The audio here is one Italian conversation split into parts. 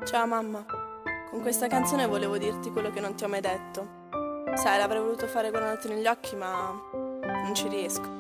Ciao mamma, con questa canzone volevo dirti quello che non ti ho mai detto. Sai, l'avrei voluto fare guardandoti negli occhi, ma non ci riesco.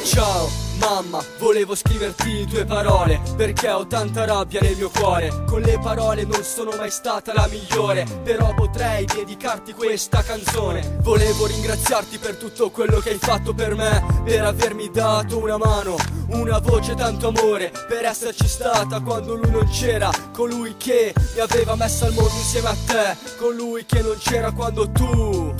Ciao mamma, volevo scriverti due parole, perché ho tanta rabbia nel mio cuore. Con le parole non sono mai stata la migliore, però potrei dedicarti questa canzone. Volevo ringraziarti per tutto quello che hai fatto per me, per avermi dato una mano, una voce, tanto amore, per esserci stata quando lui non c'era, colui che mi aveva messo al mondo insieme a te, colui che non c'era quando tu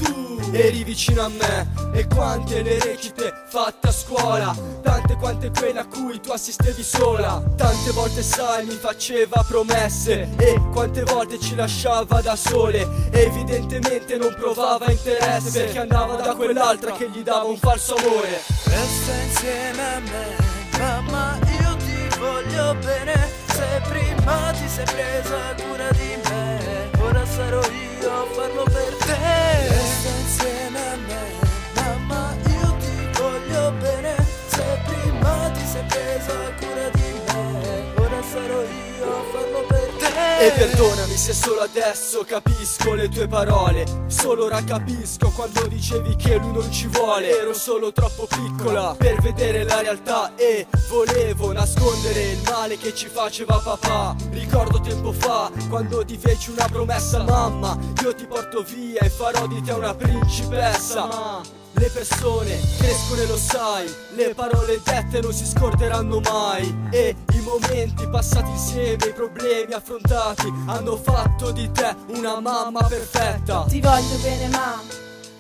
eri vicino a me. E quante le recite fatte a scuola, tante quante quelle a cui tu assistevi sola. Tante volte sai mi faceva promesse, e quante volte ci lasciava da sole. Evidentemente non provava interesse, perché andava da quell'altra che gli dava un falso amore. Resta insieme a me, mamma, io ti voglio bene. Se prima ti sei presa cura di me, ora sarò io a farlo per te. Resta insieme a me, mamma, io ti voglio bene. Se prima ti sei presa cura di me, ora sarò io a farlo per te. E perdonami se solo adesso capisco le tue parole, solo ora capisco quando dicevi che lui non ci vuole. Ero solo troppo piccola per vedere la realtà e volevo nascondere il male che ci faceva papà. Ricordo tempo fa quando ti feci una promessa: mamma, io ti porto via e farò di te una principessa. Ma le persone crescono e lo sai, le parole dette non si scorderanno mai. E i momenti passati insieme, i problemi affrontati, hanno fatto di te una mamma perfetta. Ti voglio bene, ma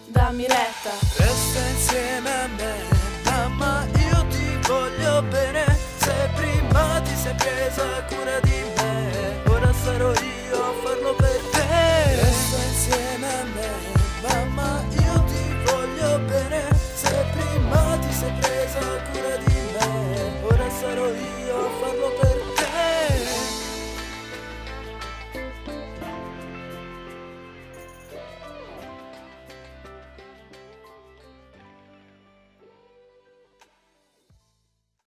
dammi retta. Resta insieme a me, mamma, io ti voglio bene. Se prima ti sei presa cura di